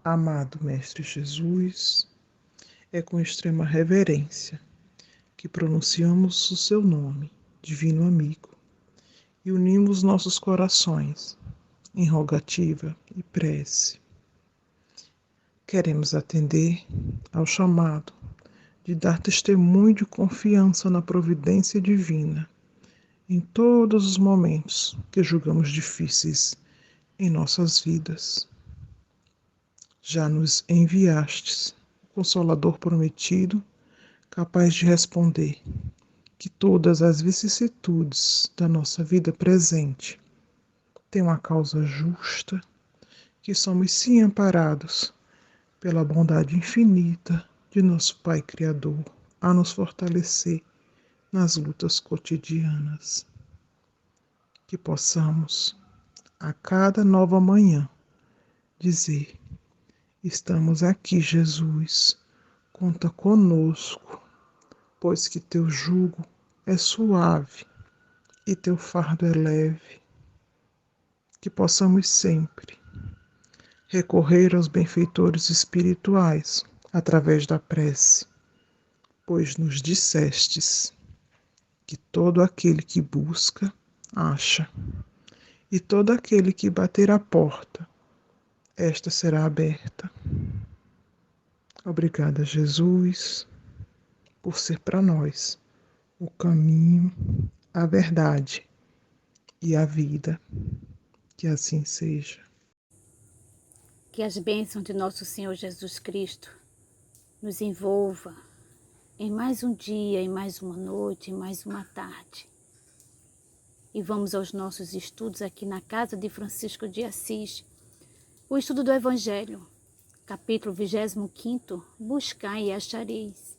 Amado Mestre Jesus, é com extrema reverência que pronunciamos o seu nome, Divino Amigo, e unimos nossos corações em rogativa e prece. Queremos atender ao chamado de dar testemunho de confiança na providência divina em todos os momentos que julgamos difíceis em nossas vidas. Já nos enviastes o Consolador prometido, capaz de responder que todas as vicissitudes da nossa vida presente têm uma causa justa, que somos sim amparados pela bondade infinita de nosso Pai Criador a nos fortalecer nas lutas cotidianas. Que possamos, a cada nova manhã, dizer: estamos aqui, Jesus, conta conosco, pois que teu jugo é suave e teu fardo é leve. Que possamos sempre recorrer aos benfeitores espirituais através da prece, pois nos dissestes que todo aquele que busca, acha, e todo aquele que bater à porta, esta será aberta. Obrigada, Jesus, por ser para nós o caminho, a verdade e a vida. Que assim seja. Que as bênçãos de nosso Senhor Jesus Cristo nos envolva em mais um dia, em mais uma noite, em mais uma tarde. E vamos aos nossos estudos aqui na casa de Francisco de Assis. O estudo do Evangelho, capítulo 25, Buscai e achareis.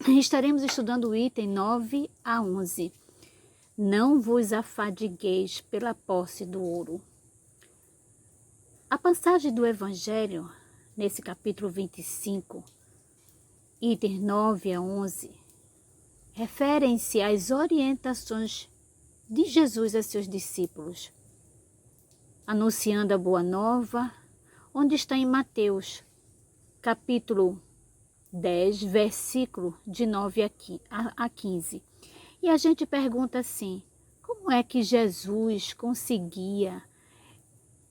Estaremos estudando o item 9 a 11. Não vos afadigueis pela posse do ouro. A passagem do Evangelho, nesse capítulo 25, itens 9 a 11, referem-se às orientações de Jesus a seus discípulos, anunciando a Boa Nova, onde está em Mateus, capítulo 10, versículo de 9 a 15. E a gente pergunta assim, como é que Jesus conseguia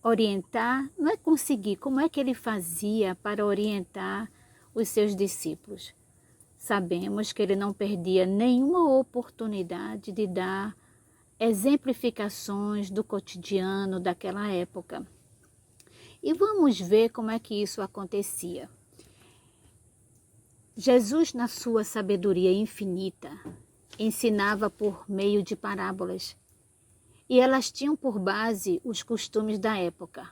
orientar? Não é conseguir, como é que ele fazia para orientar os seus discípulos? Sabemos que ele não perdia nenhuma oportunidade de dar exemplificações do cotidiano daquela época. E vamos ver como é que isso acontecia. Jesus, na sua sabedoria infinita, ensinava por meio de parábolas, e elas tinham por base os costumes da época.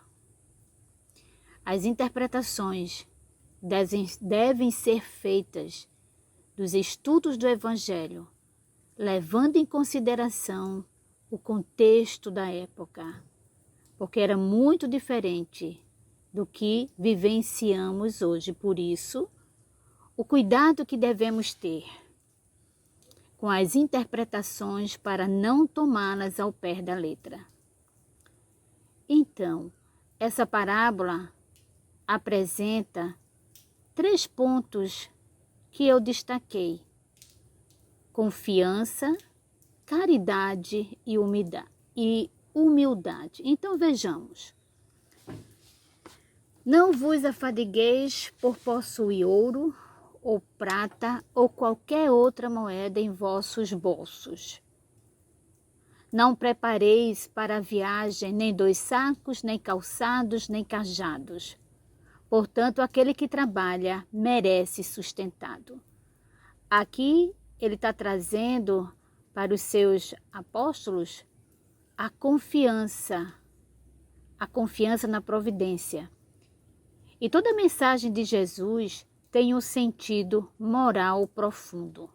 As interpretações devem ser feitas dos estudos do Evangelho, levando em consideração o contexto da época, porque era muito diferente do que vivenciamos hoje. Por isso, o cuidado que devemos ter com as interpretações para não tomá-las ao pé da letra. Então, essa parábola apresenta 3 pontos que eu destaquei: confiança, caridade e humildade. Então vejamos. Não vos afadigueis por possuir ouro, ou prata, ou qualquer outra moeda em vossos bolsos. Não prepareis para a viagem nem 2 sacos, nem calçados, nem cajados. Portanto, aquele que trabalha merece sustentado. Aqui ele está trazendo para os seus apóstolos a confiança na providência. E toda a mensagem de Jesus tem um sentido moral profundo.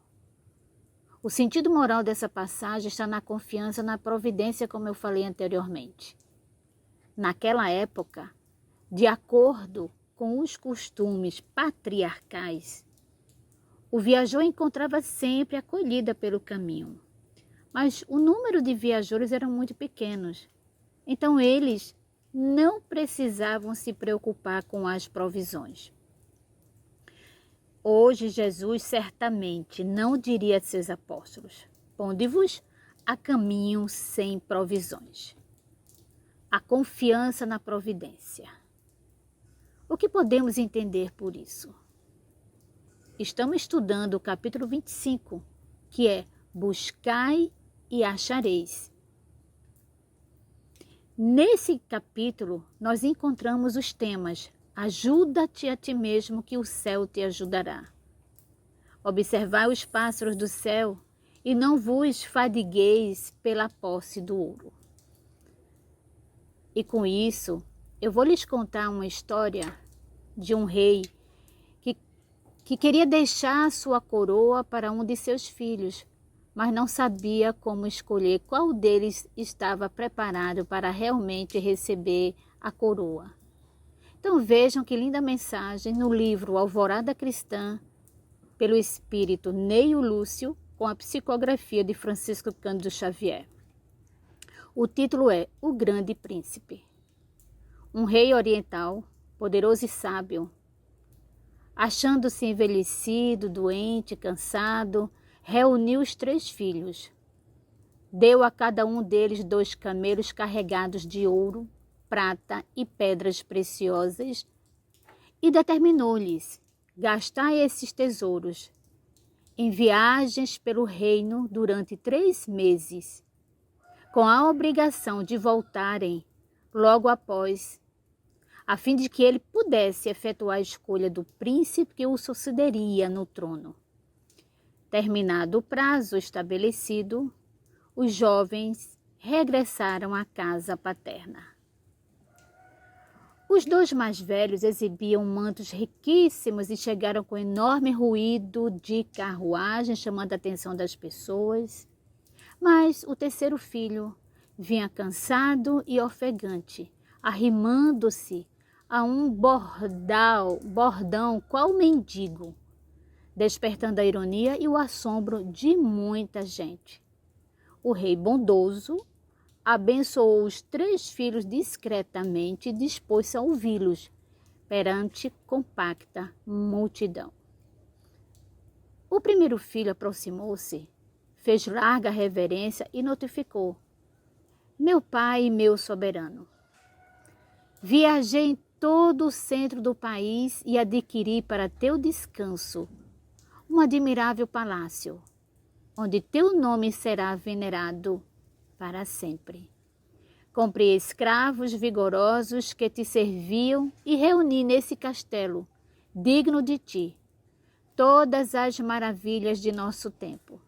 O sentido moral dessa passagem está na confiança na providência, como eu falei anteriormente. Naquela época, de acordo com os costumes patriarcais, o viajor encontrava sempre acolhida pelo caminho. Mas o número de viajores era muito pequenos. Então eles não precisavam se preocupar com as provisões. Hoje Jesus certamente não diria a seus apóstolos: ponde-vos a caminho sem provisões. A confiança na providência. O que podemos entender por isso? Estamos estudando o capítulo 25, que é buscai e achareis. Nesse capítulo, nós encontramos os temas: ajuda-te a ti mesmo que o céu te ajudará. Observai os pássaros do céu e não vos fadigueis pela posse do ouro. E com isso, eu vou lhes contar uma história de um rei que queria deixar sua coroa para um de seus filhos, mas não sabia como escolher qual deles estava preparado para realmente receber a coroa. Então vejam que linda mensagem no livro Alvorada Cristã, pelo espírito Neio Lúcio, com a psicografia de Francisco Cândido Xavier. O título é O Grande Príncipe. Um rei oriental, poderoso e sábio, achando-se envelhecido, doente, cansado, reuniu os 3 filhos. Deu a cada um deles 2 camelos carregados de ouro, prata e pedras preciosas e determinou-lhes: gastai esses tesouros em viagens pelo reino durante 3 meses, com a obrigação de voltarem logo após, a fim de que ele pudesse efetuar a escolha do príncipe que o sucederia no trono. Terminado o prazo estabelecido, os jovens regressaram à casa paterna. Os 2 mais velhos exibiam mantos riquíssimos e chegaram com enorme ruído de carruagem, chamando a atenção das pessoas. Mas o terceiro filho vinha cansado e ofegante, arrimando-se a um bordão qual mendigo, despertando a ironia e o assombro de muita gente. O rei bondoso abençoou os 3 filhos discretamente e dispôs-se a ouvi-los perante compacta multidão. O primeiro filho aproximou-se, fez larga reverência e notificou: meu pai e meu soberano, viajei em todo o centro do país e adquiri para teu descanso um admirável palácio, onde teu nome será venerado para sempre. Comprei escravos vigorosos que te serviam e reuni nesse castelo, digno de ti, todas as maravilhas de nosso tempo.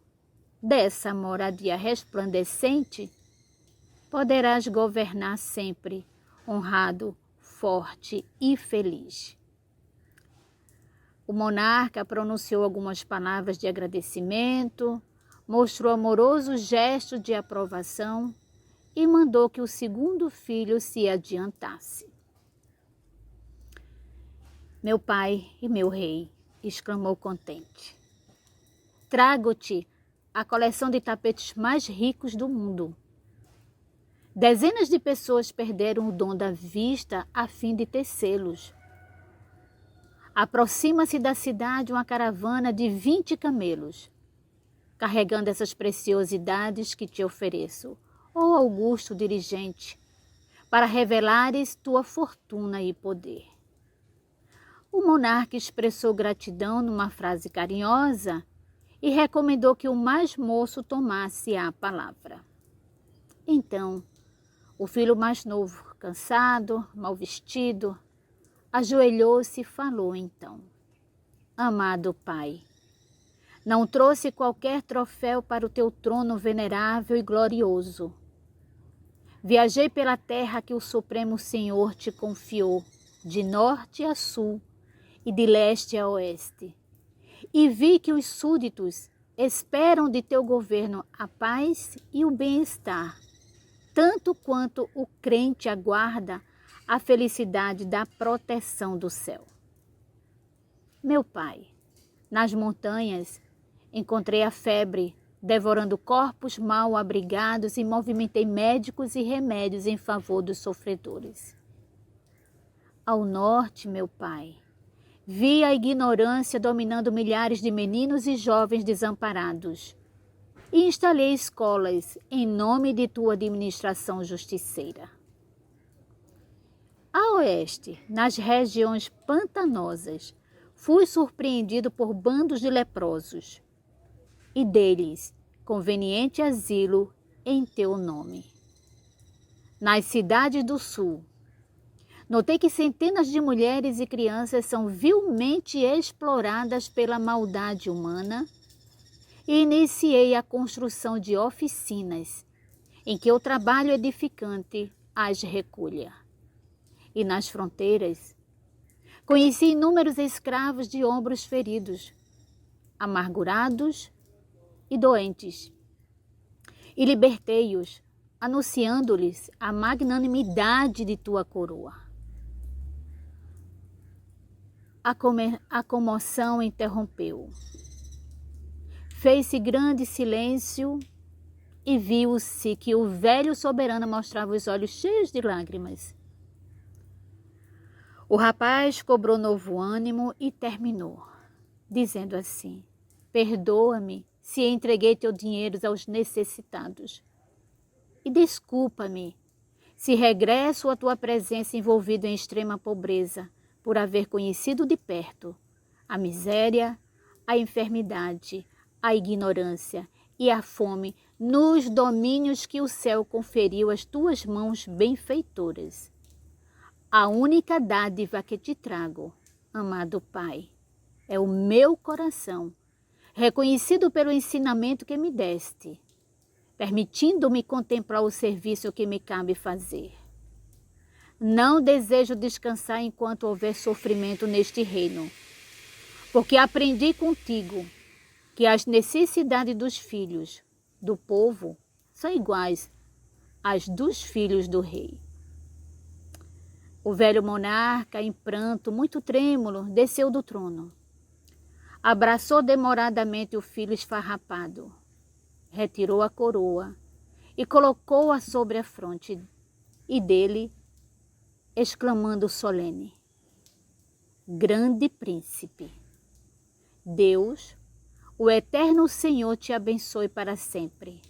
Dessa moradia resplandecente, poderás governar sempre, honrado, forte e feliz. O monarca pronunciou algumas palavras de agradecimento, mostrou amoroso gesto de aprovação e mandou que o segundo filho se adiantasse. Meu pai e meu rei, exclamou contente, trago-te a coleção de tapetes mais ricos do mundo. Dezenas de pessoas perderam o dom da vista a fim de tecê-los. Aproxima-se da cidade uma caravana de 20 camelos, carregando essas preciosidades que te ofereço, ó augusto dirigente, para revelares tua fortuna e poder. O monarca expressou gratidão numa frase carinhosa e recomendou que o mais moço tomasse a palavra. Então, o filho mais novo, cansado, mal vestido, ajoelhou-se e falou então: amado pai, não trouxe qualquer troféu para o teu trono venerável e glorioso. Viajei pela terra que o Supremo Senhor te confiou, de norte a sul e de leste a oeste, e vi que os súditos esperam de teu governo a paz e o bem-estar, tanto quanto o crente aguarda a felicidade da proteção do céu. Meu pai, nas montanhas encontrei a febre devorando corpos mal abrigados, e movimentei médicos e remédios em favor dos sofredores. Ao norte, meu Pai, vi a ignorância dominando milhares de meninos e jovens desamparados, e instalei escolas em nome de tua administração justiceira. A oeste, nas regiões pantanosas, fui surpreendido por bandos de leprosos, e deles conveniente asilo em teu nome. Nas cidades do sul, notei que centenas de mulheres e crianças são vilmente exploradas pela maldade humana, e iniciei a construção de oficinas em que o trabalho edificante as recolha. E nas fronteiras, conheci inúmeros escravos de ombros feridos, amargurados e doentes, e libertei-os, anunciando-lhes a magnanimidade de tua coroa. A comoção interrompeu. Fez-se grande silêncio e viu-se que o velho soberano mostrava os olhos cheios de lágrimas. O rapaz cobrou novo ânimo e terminou, dizendo assim: perdoa-me se entreguei teu dinheiro aos necessitados. E desculpa-me se regresso à tua presença envolvido em extrema pobreza, por haver conhecido de perto a miséria, a enfermidade, a ignorância e a fome nos domínios que o céu conferiu às tuas mãos benfeitoras. A única dádiva que te trago, amado Pai, é o meu coração, reconhecido pelo ensinamento que me deste, permitindo-me contemplar o serviço que me cabe fazer. Não desejo descansar enquanto houver sofrimento neste reino, porque aprendi contigo que as necessidades dos filhos do povo são iguais às dos filhos do rei. O velho monarca, em pranto, muito trêmulo, desceu do trono. Abraçou demoradamente o filho esfarrapado, retirou a coroa e colocou-a sobre a fronte, e dele, exclamando solene: grande príncipe, Deus, o eterno Senhor, te abençoe para sempre.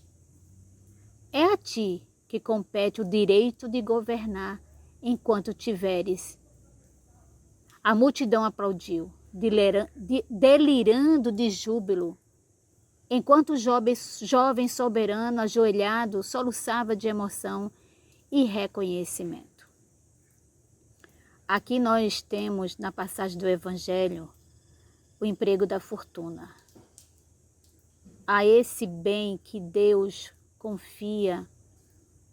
É a ti que compete o direito de governar enquanto tiveres. A multidão aplaudiu, delirando de júbilo, enquanto o jovem soberano, ajoelhado, soluçava de emoção e reconhecimento. Aqui nós temos, na passagem do Evangelho, o emprego da fortuna. A esse bem que Deus confia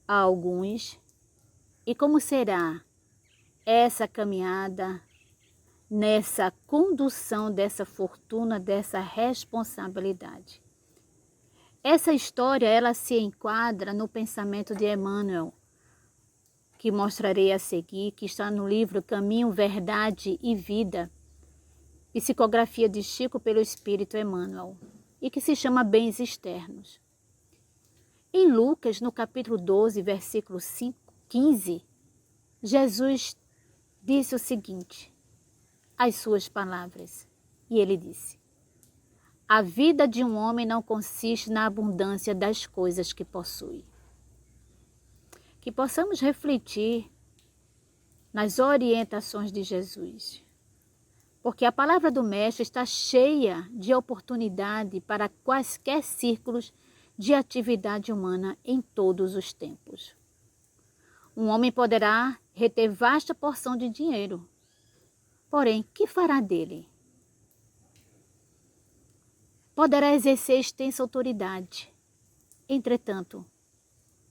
a alguns. E como será essa caminhada nessa condução dessa fortuna, dessa responsabilidade? Essa história, ela se enquadra no pensamento de Emmanuel, que mostrarei a seguir, que está no livro Caminho, Verdade e Vida, psicografia de Chico pelo Espírito Emmanuel, e que se chama Bens Externos. Em Lucas, no capítulo 12, versículo 15, Jesus disse o seguinte, as suas palavras, e ele disse: a vida de um homem não consiste na abundância das coisas que possui. Que possamos refletir nas orientações de Jesus, porque a palavra do Mestre está cheia de oportunidade para quaisquer círculos de atividade humana em todos os tempos. Um homem poderá reter vasta porção de dinheiro, porém, que fará dele? Poderá exercer extensa autoridade. Entretanto,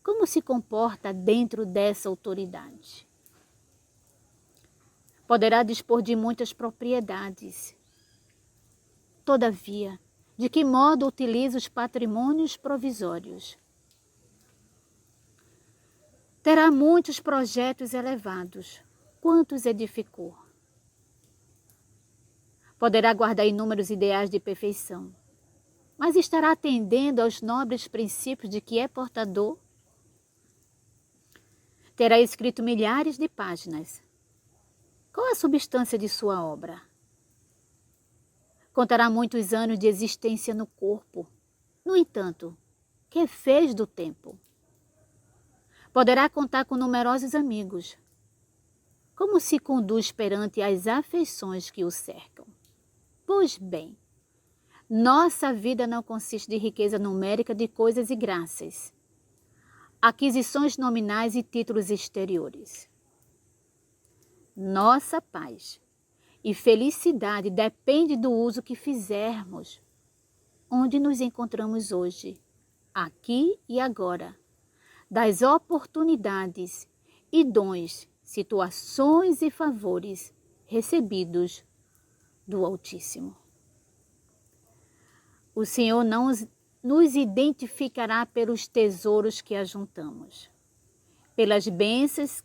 como se comporta dentro dessa autoridade? Poderá dispor de muitas propriedades. Todavia, de que modo utiliza os patrimônios provisórios? Terá muitos projetos elevados. Quantos edificou? Poderá guardar inúmeros ideais de perfeição. mas estará atendendo aos nobres princípios de que é portador? Terá escrito milhares de páginas. Qual a substância de sua obra? Contará muitos anos de existência no corpo. No entanto, que fez do tempo? Poderá contar com numerosos amigos. Como se conduz perante as afeições que o cercam? Pois bem, nossa vida não consiste de riqueza numérica de coisas e graças, aquisições nominais e títulos exteriores. Nossa paz e felicidade depende do uso que fizermos. Onde nos encontramos hoje, aqui e agora, das oportunidades e dons, situações e favores recebidos do Altíssimo. O Senhor não nos identificará pelos tesouros que ajuntamos, pelas bênçãos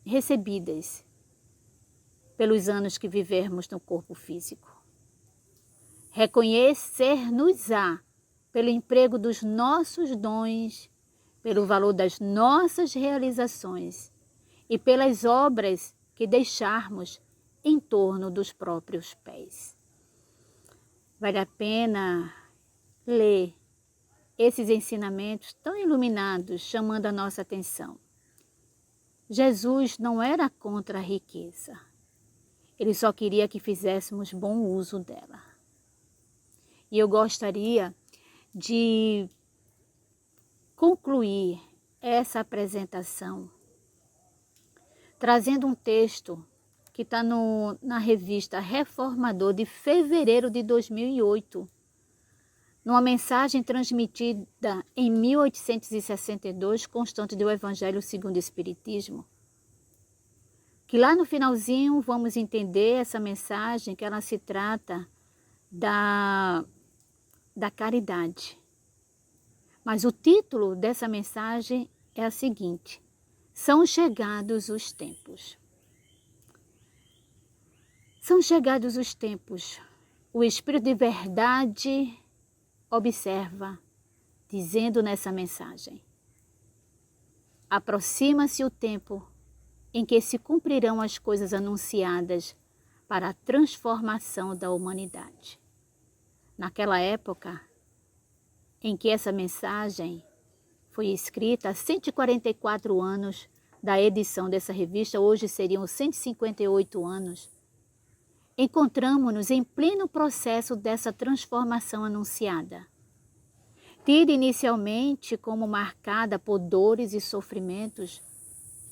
recebidas, pelos anos que vivermos no corpo físico. Reconhecer-nos-á pelo emprego dos nossos dons, pelo valor das nossas realizações e pelas obras que deixarmos em torno dos próprios pés. Vale a pena ler esses ensinamentos tão iluminados, chamando a nossa atenção. Jesus não era contra a riqueza. Ele só queria que fizéssemos bom uso dela. E eu gostaria de concluir essa apresentação trazendo um texto que está na revista Reformador de fevereiro de 2008, numa mensagem transmitida em 1862, constante do Evangelho segundo o Espiritismo, que lá no finalzinho vamos entender essa mensagem, que ela se trata da caridade. Mas o título dessa mensagem é a seguinte: são chegados os tempos. São chegados os tempos. O Espírito de verdade observa, dizendo nessa mensagem: aproxima-se o tempo em que se cumprirão as coisas anunciadas para a transformação da humanidade. Naquela época em que essa mensagem foi escrita, há 144 anos da edição dessa revista, hoje seriam 158 anos, encontramos-nos em pleno processo dessa transformação anunciada. Tida inicialmente como marcada por dores e sofrimentos,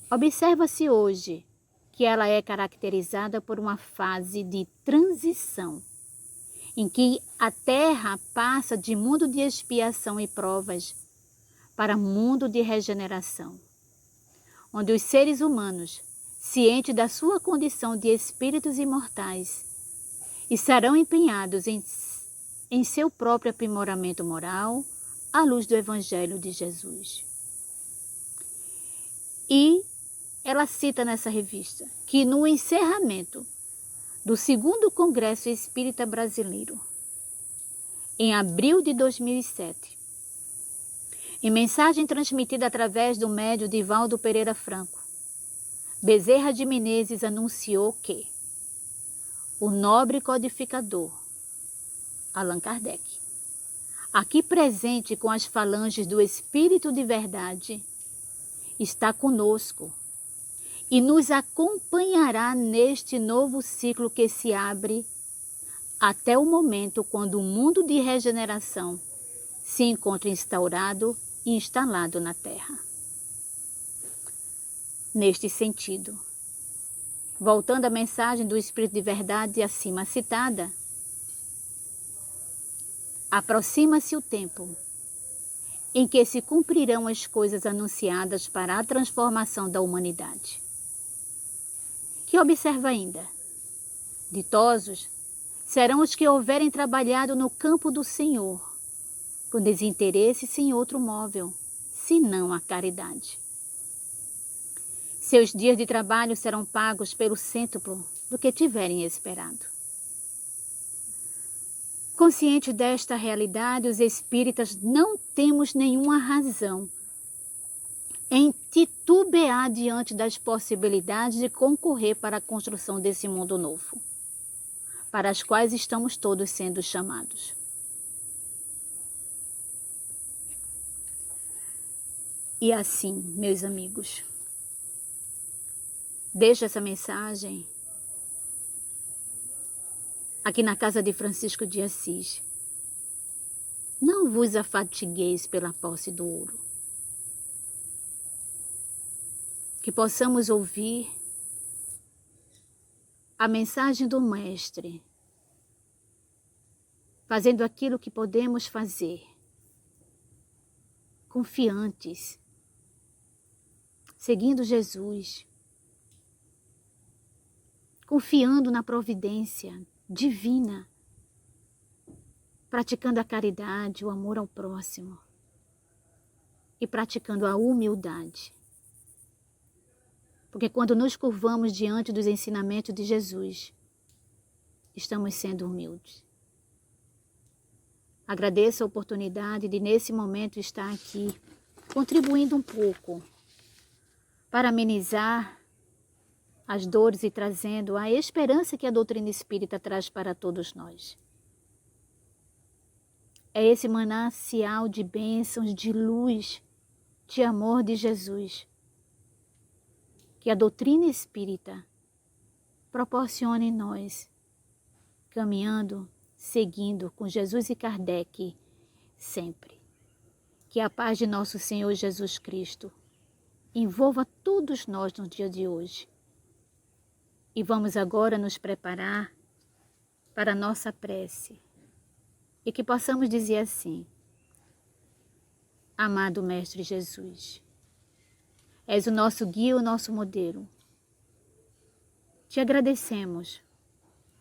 observa-se hoje que ela é caracterizada por uma fase de transição, em que a Terra passa de mundo de expiação e provas para mundo de regeneração, onde os seres humanos, cientes da sua condição de espíritos imortais, estarão empenhados em seu próprio aprimoramento moral à luz do Evangelho de Jesus. E ela cita nessa revista que no encerramento do 2º Congresso Espírita Brasileiro, em abril de 2007, em mensagem transmitida através do médium Divaldo Pereira Franco, Bezerra de Menezes anunciou que o nobre codificador, Allan Kardec, aqui presente com as falanges do Espírito de Verdade, está conosco e nos acompanhará neste novo ciclo que se abre até o momento quando o mundo de regeneração se encontra instaurado e instalado na Terra. Neste sentido, voltando à mensagem do Espírito de Verdade acima citada, aproxima-se o tempo em que se cumprirão as coisas anunciadas para a transformação da humanidade. Que observa ainda: ditosos serão os que houverem trabalhado no campo do Senhor, com desinteresse sem outro móvel, senão a caridade. Seus dias de trabalho serão pagos pelo cêntuplo do que tiverem esperado. Consciente desta realidade, os espíritas não temos nenhuma razão em titubear diante das possibilidades de concorrer para a construção desse mundo novo, para as quais estamos todos sendo chamados. E assim, meus amigos, deixo essa mensagem aqui na casa de Francisco de Assis. Não vos afatigueis pela posse do ouro. Que possamos ouvir a mensagem do Mestre, fazendo aquilo que podemos fazer, confiantes, seguindo Jesus, confiando na providência divina, praticando a caridade, o amor ao próximo e praticando a humildade. Porque quando nos curvamos diante dos ensinamentos de Jesus, estamos sendo humildes. Agradeço a oportunidade de, nesse momento, estar aqui, contribuindo um pouco para amenizar as dores e trazendo a esperança que a doutrina espírita traz para todos nós. É esse manancial de bênçãos, de luz, de amor de Jesus, que a doutrina espírita proporciona em nós, caminhando, seguindo com Jesus e Kardec sempre. Que a paz de nosso Senhor Jesus Cristo envolva todos nós no dia de hoje. E vamos agora nos preparar para a nossa prece. E que possamos dizer assim: amado Mestre Jesus, és o nosso guia, o nosso modelo. Te agradecemos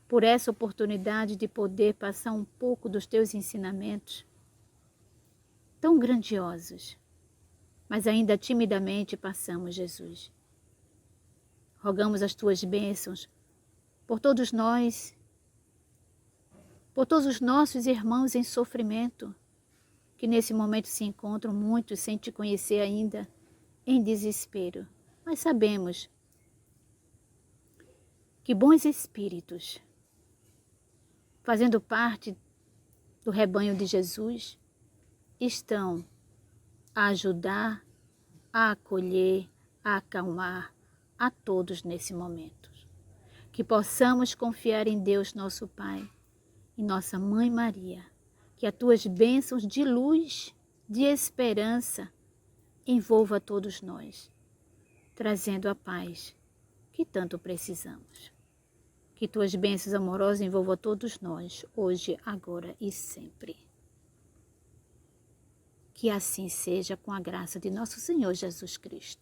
por essa oportunidade de poder passar um pouco dos teus ensinamentos, tão grandiosos, mas ainda timidamente passamos, Jesus. Rogamos as tuas bênçãos por todos nós, por todos os nossos irmãos em sofrimento, que nesse momento se encontram muitos sem te conhecer ainda, em desespero. Mas sabemos que bons espíritos, fazendo parte do rebanho de Jesus, estão a ajudar, a acolher, a acalmar a todos nesse momento. Que possamos confiar em Deus, nosso Pai, em nossa Mãe Maria, que as tuas bênçãos de luz, de esperança, envolva a todos nós, trazendo a paz que tanto precisamos. Que tuas bênçãos amorosas envolvam a todos nós, hoje, agora e sempre. Que assim seja com a graça de nosso Senhor Jesus Cristo.